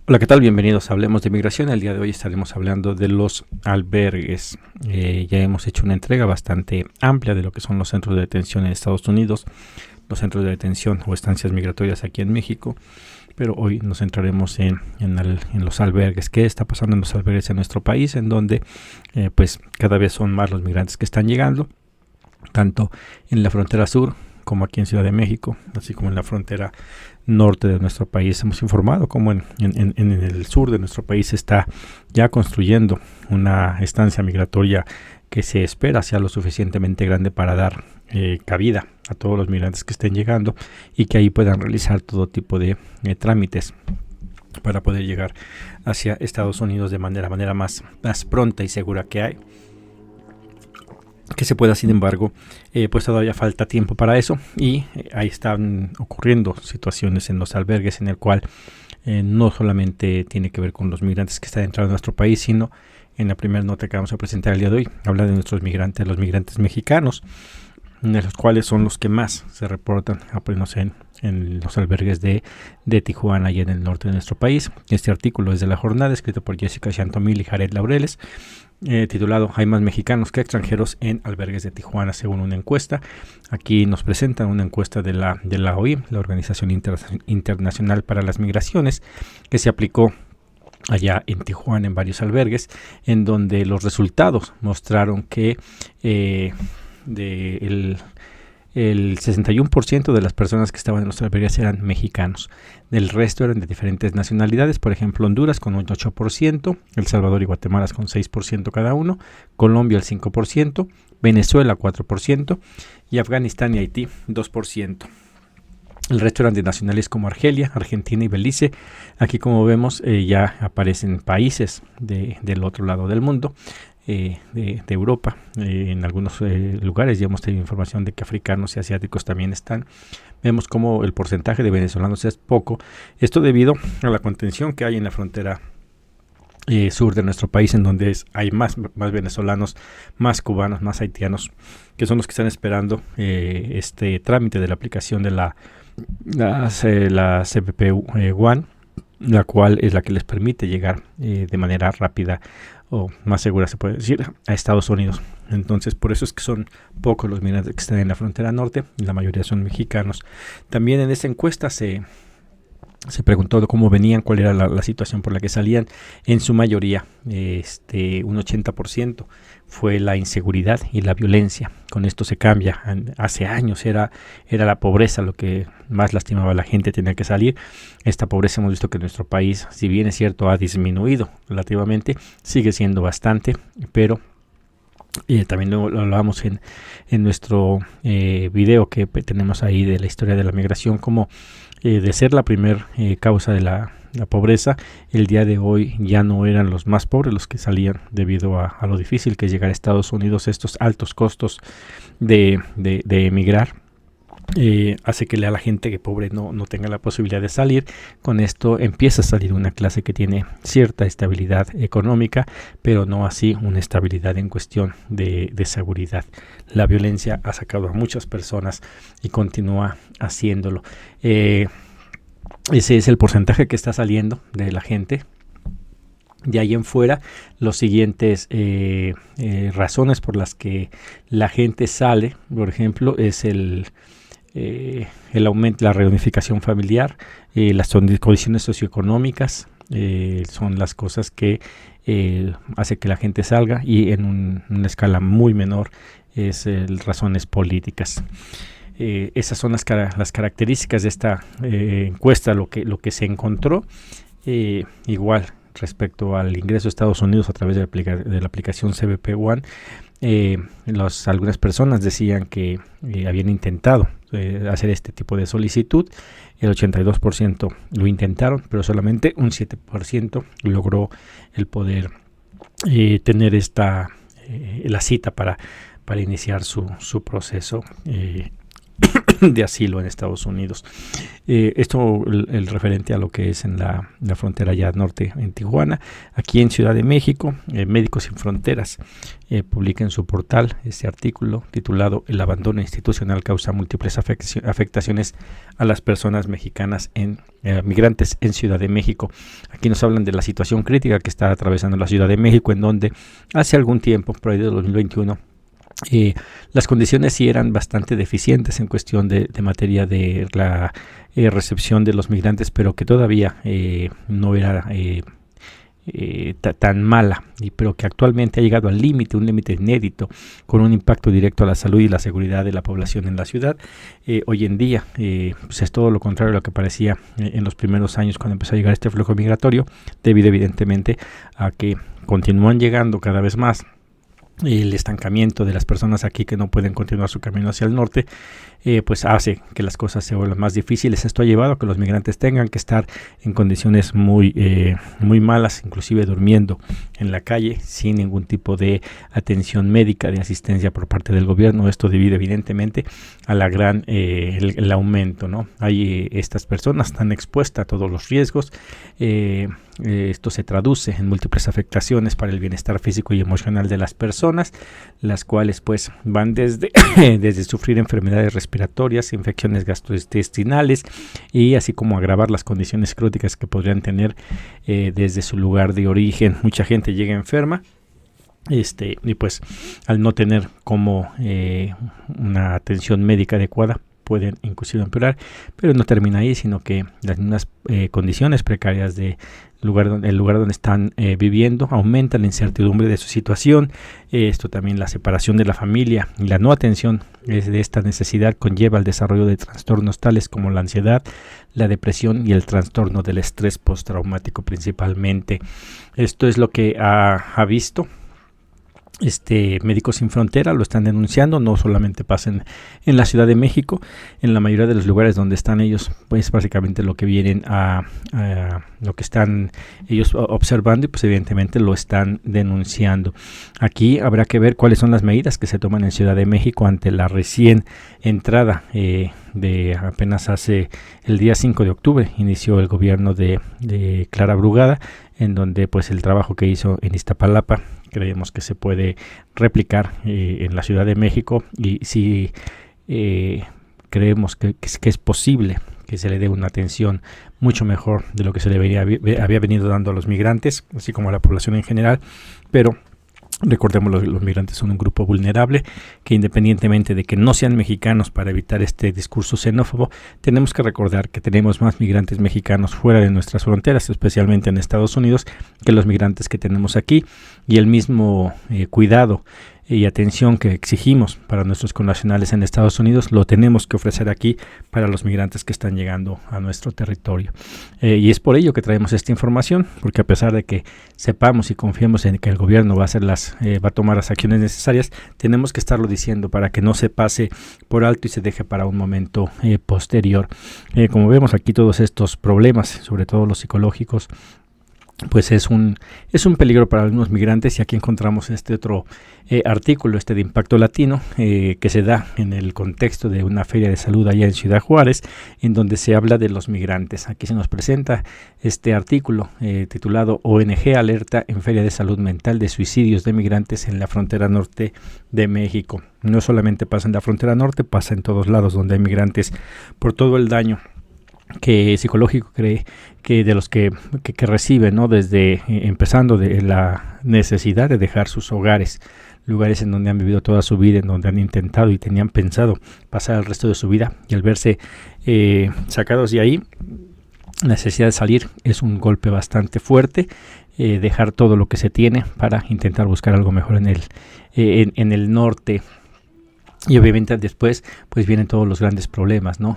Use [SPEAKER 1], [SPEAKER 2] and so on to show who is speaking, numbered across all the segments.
[SPEAKER 1] Hola, ¿qué tal? Bienvenidos a Hablemos de Migración. El día de hoy estaremos hablando de los albergues. Ya hemos hecho una entrega bastante amplia de lo que son los centros de detención en Estados Unidos, los centros de detención o estancias migratorias aquí en México, pero hoy nos centraremos en los albergues. ¿Qué está pasando en los albergues en nuestro país? En donde pues cada vez son más los migrantes que están llegando, tanto en la frontera sur como aquí en Ciudad de México, así como en la frontera norte de nuestro país. Hemos informado cómo en el sur de nuestro país se está ya construyendo una estancia migratoria que se espera sea lo suficientemente grande para dar cabida a todos los migrantes que estén llegando y que ahí puedan realizar todo tipo de trámites para poder llegar hacia Estados Unidos de manera más pronta y segura que se pueda. Sin embargo, pues todavía falta tiempo para eso y ahí están ocurriendo situaciones en los albergues en el cual no solamente tiene que ver con los migrantes que están entrando a nuestro país, sino en la primera nota que vamos a presentar el día de hoy, habla de nuestros migrantes, los migrantes mexicanos, de los cuales son los que más se reportan apenas en los albergues de Tijuana y en el norte de nuestro país. Este artículo es de La Jornada, escrito por Jessica Chantomil y Jared Laureles, titulado "Hay más mexicanos que extranjeros en albergues de Tijuana", según una encuesta. Aquí nos presentan una encuesta de la OIM, la Organización Internacional para las Migraciones, que se aplicó allá en Tijuana en varios albergues, en donde los resultados mostraron que el 61% de las personas que estaban en los albergues eran mexicanos. Del resto eran de diferentes nacionalidades, por ejemplo Honduras con un 8%, El Salvador y Guatemala con 6% cada uno, Colombia el 5%, Venezuela 4% y Afganistán y Haití 2%. El resto eran de nacionales como Argelia, Argentina y Belice. Aquí, como vemos, ya aparecen países del otro lado del mundo, de Europa. En algunos lugares ya hemos tenido información de que africanos y asiáticos también están. Vemos como el porcentaje de venezolanos es poco. Esto debido a la contención que hay en la frontera sur de nuestro país, en donde hay más venezolanos, más cubanos, más haitianos, que son los que están esperando este trámite de la aplicación de la CBP One, la cual es la que les permite llegar de manera rápida o más segura, se puede decir, a Estados Unidos. Entonces, por eso es que son pocos los migrantes que están en la frontera norte, y la mayoría son mexicanos. También en esta encuesta se preguntó cómo venían, cuál era la situación por la que salían. En su mayoría, un 80% fue la inseguridad y la violencia. Con esto se cambia. Hace años era la pobreza lo que más lastimaba a la gente, tenía que salir. Esta pobreza hemos visto que en nuestro país, si bien es cierto, ha disminuido relativamente, sigue siendo bastante, pero también lo hablamos en nuestro video que tenemos ahí de la historia de la migración, como de ser la primer causa de la pobreza, el día de hoy ya no eran los más pobres los que salían debido a lo difícil que es llegar a Estados Unidos. Estos altos costos de emigrar hace que a la gente que pobre no tenga la posibilidad de salir. Con esto empieza a salir una clase que tiene cierta estabilidad económica, pero no así una estabilidad en cuestión de seguridad. La violencia ha sacado a muchas personas y continúa haciéndolo. Ese es el porcentaje que está saliendo de la gente. De ahí en fuera, los siguientes razones por las que la gente sale, por ejemplo, es el aumento, la reunificación familiar, las condiciones socioeconómicas, son las cosas que hace que la gente salga, y en una escala muy menor es razones políticas. Esas son las características de esta encuesta, lo que se encontró. Igual respecto al ingreso a Estados Unidos a través de la aplicación CBP One, algunas personas decían que habían intentado hacer este tipo de solicitud. El 82% lo intentaron, pero solamente un 7% logró el poder tener la cita para iniciar su proceso de asilo en Estados Unidos. Esto el referente a lo que es en la frontera ya norte en Tijuana. Aquí en Ciudad de México, Médicos Sin Fronteras publica en su portal este artículo titulado "El abandono institucional causa múltiples afectaciones a las personas mexicanas migrantes en Ciudad de México". Aquí nos hablan de la situación crítica que está atravesando la Ciudad de México, en donde hace algún tiempo, por ahí de 2021, las condiciones sí eran bastante deficientes en cuestión de materia de la recepción de los migrantes, pero que todavía no era tan mala, pero que actualmente ha llegado al límite, un límite inédito, con un impacto directo a la salud y la seguridad de la población en la ciudad. Hoy en día pues es todo lo contrario a lo que parecía en los primeros años cuando empezó a llegar este flujo migratorio, debido evidentemente a que continúan llegando cada vez más. El estancamiento de las personas aquí que no pueden continuar su camino hacia el norte, pues hace que las cosas se vuelvan más difíciles. Esto ha llevado a que los migrantes tengan que estar en condiciones muy malas, inclusive durmiendo en la calle sin ningún tipo de atención médica, de asistencia por parte del gobierno. Esto debido evidentemente a la gran el aumento, ¿no? Estas personas están expuestas a todos los riesgos. Esto se traduce en múltiples afectaciones para el bienestar físico y emocional de las personas, las cuales pues van desde sufrir enfermedades respiratorias, infecciones gastrointestinales, y así como agravar las condiciones crónicas que podrían tener desde su lugar de origen. Mucha gente llega enferma y pues al no tener como una atención médica adecuada, pueden inclusive empeorar, pero no termina ahí, sino que las mismas condiciones precarias del lugar donde están viviendo aumentan la incertidumbre de su situación. Esto también, la separación de la familia y la no atención de esta necesidad conlleva el desarrollo de trastornos tales como la ansiedad, la depresión y el trastorno del estrés postraumático principalmente. Esto es lo que ha visto Médicos Sin Frontera. Lo están denunciando. No solamente pasa en la Ciudad de México, en la mayoría de los lugares donde están ellos, pues básicamente lo que vienen a lo que están ellos observando, y pues evidentemente lo están denunciando. Aquí habrá que ver cuáles son las medidas que se toman en Ciudad de México ante la recién entrada de apenas hace el día 5 de octubre inició el gobierno de Clara Brugada, en donde pues el trabajo que hizo en Iztapalapa creemos que se puede replicar en la Ciudad de México, y si creemos que es posible que se le dé una atención mucho mejor de lo que se había venido dando a los migrantes, así como a la población en general. Pero recordemos, los migrantes son un grupo vulnerable que, independientemente de que no sean mexicanos, para evitar este discurso xenófobo, tenemos que recordar que tenemos más migrantes mexicanos fuera de nuestras fronteras, especialmente en Estados Unidos, que los migrantes que tenemos aquí, y el mismo cuidado y atención que exigimos para nuestros connacionales en Estados Unidos lo tenemos que ofrecer aquí para los migrantes que están llegando a nuestro territorio. Y es por ello que traemos esta información, porque a pesar de que sepamos y confiemos en que el gobierno va a tomar las acciones necesarias, tenemos que estarlo diciendo para que no se pase por alto y se deje para un momento posterior. Como vemos aquí, todos estos problemas, sobre todo los psicológicos, pues es un peligro para algunos migrantes. Y aquí encontramos este otro artículo, de Impacto Latino, que se da en el contexto de una feria de salud allá en Ciudad Juárez, en donde se habla de los migrantes. Aquí se nos presenta este artículo titulado "ONG alerta en Feria de Salud Mental de suicidios de migrantes en la frontera norte de México". No solamente pasa en la frontera norte, pasa en todos lados donde hay migrantes, por todo el daño que psicológico cree que de los que reciben, ¿no? Desde empezando de la necesidad de dejar sus hogares, lugares en donde han vivido toda su vida, en donde han intentado y tenían pensado pasar el resto de su vida, y al verse sacados de ahí, la necesidad de salir es un golpe bastante fuerte. Dejar todo lo que se tiene para intentar buscar algo mejor en el norte. Y obviamente después pues vienen todos los grandes problemas, ¿no?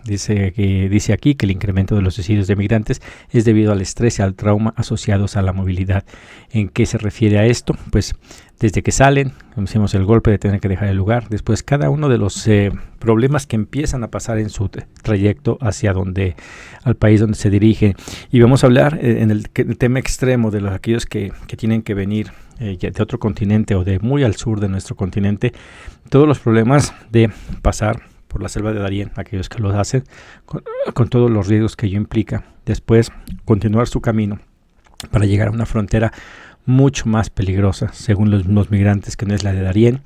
[SPEAKER 1] Dice aquí que el incremento de los suicidios de migrantes es debido al estrés y al trauma asociados a la movilidad. ¿En qué se refiere a esto? Pues desde que salen, como decimos, el golpe de tener que dejar el lugar, después cada uno de los problemas que empiezan a pasar en su trayecto hacia al país donde se dirigen. Y vamos a hablar en el tema extremo de aquellos que tienen que venir de otro continente o de muy al sur de nuestro continente, todos los problemas de pasar por la selva de Darién, aquellos que lo hacen, con todos los riesgos que ello implica. Después, continuar su camino para llegar a una frontera mucho más peligrosa, según los migrantes, que no es la de Darién,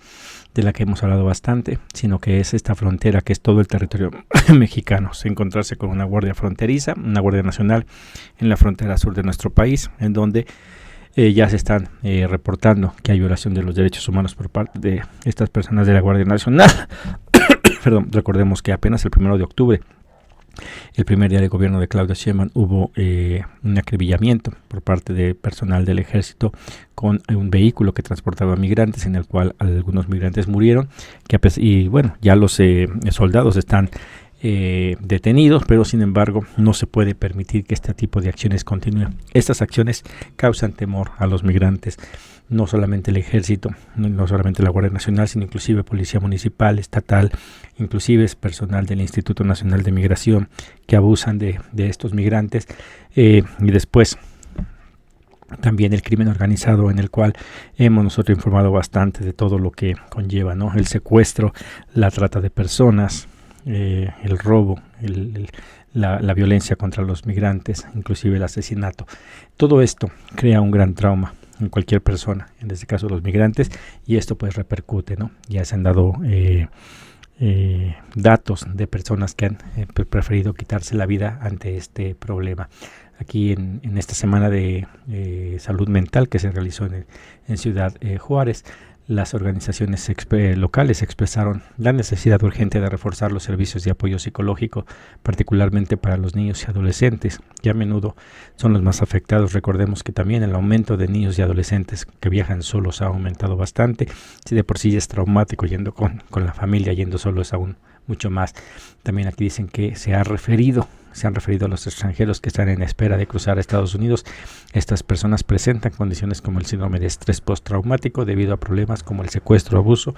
[SPEAKER 1] de la que hemos hablado bastante, sino que es esta frontera que es todo el territorio mexicano. Encontrarse con una guardia fronteriza, una guardia nacional en la frontera sur de nuestro país, en donde ya se están reportando que hay violación de los derechos humanos por parte de estas personas de la Guardia Nacional. Perdón, recordemos que apenas el 1 de octubre, el primer día de gobierno de Claudia Sheinbaum, hubo un acribillamiento por parte de personal del ejército con un vehículo que transportaba migrantes, en el cual algunos migrantes murieron, y bueno, ya los soldados están detenidos, pero sin embargo no se puede permitir que este tipo de acciones continúen. Estas acciones causan temor a los migrantes, no solamente el ejército, no solamente la Guardia Nacional, sino inclusive policía municipal, estatal, inclusive es personal del Instituto Nacional de Migración, que abusan de estos migrantes. Y después también el crimen organizado, en el cual hemos nosotros informado bastante de todo lo que conlleva, ¿no? El secuestro, la trata de personas, el robo, la violencia contra los migrantes, inclusive el asesinato. Todo esto crea un gran trauma en cualquier persona, en este caso los migrantes, y esto pues repercute, ¿no? Ya se han dado datos de personas que han preferido quitarse la vida ante este problema. Aquí en esta semana de salud mental que se realizó en Ciudad Juárez, las organizaciones locales expresaron la necesidad urgente de reforzar los servicios de apoyo psicológico, particularmente para los niños y adolescentes, que a menudo son los más afectados. Recordemos que también el aumento de niños y adolescentes que viajan solos ha aumentado bastante. Si de por sí es traumático yendo con la familia, yendo solos aún mucho más. También aquí dicen que se han referido a los extranjeros que están en espera de cruzar a Estados Unidos. Estas personas presentan condiciones como el síndrome de estrés postraumático debido a problemas como el secuestro, abuso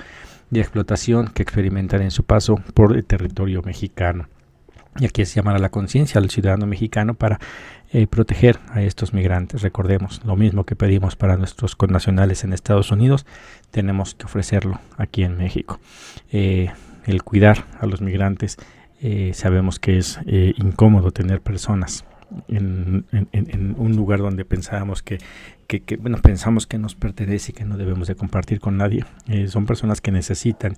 [SPEAKER 1] y explotación que experimentan en su paso por el territorio mexicano. Y aquí es llamar a la conciencia al ciudadano mexicano para proteger a estos migrantes. Recordemos, lo mismo que pedimos para nuestros connacionales en Estados Unidos, tenemos que ofrecerlo aquí en México. El cuidar a los migrantes. Sabemos que es incómodo tener personas en un lugar donde pensamos que nos pertenece y que no debemos de compartir con nadie. Son personas que necesitan,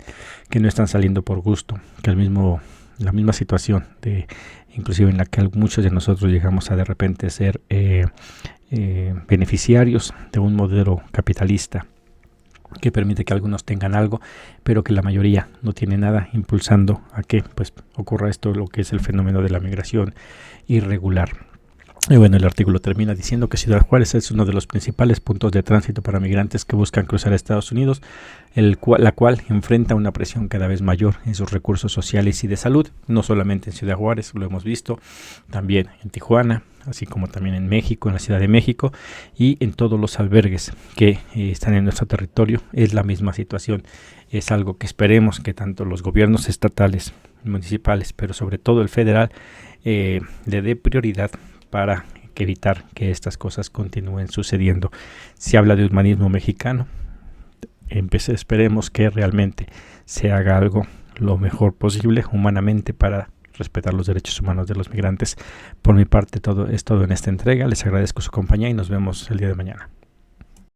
[SPEAKER 1] que no están saliendo por gusto, que la misma situación, inclusive en la que muchos de nosotros llegamos a de repente ser beneficiarios de un modelo capitalista que permite que algunos tengan algo, pero que la mayoría no tiene nada, impulsando a que pues ocurra esto, lo que es el fenómeno de la migración irregular. Y bueno, el artículo termina diciendo que Ciudad Juárez es uno de los principales puntos de tránsito para migrantes que buscan cruzar a Estados Unidos, la cual enfrenta una presión cada vez mayor en sus recursos sociales y de salud, no solamente en Ciudad Juárez, lo hemos visto, también en Tijuana, así como también en México, en la Ciudad de México, y en todos los albergues que están en nuestro territorio. Es la misma situación. Es algo que esperemos que tanto los gobiernos estatales, municipales, pero sobre todo el federal, le dé prioridad para evitar que estas cosas continúen sucediendo. Se habla de humanismo mexicano. Esperemos que realmente se haga algo lo mejor posible humanamente para respetar los derechos humanos de los migrantes. Por mi parte, todo es todo en esta entrega. Les agradezco su compañía y nos vemos el día de mañana.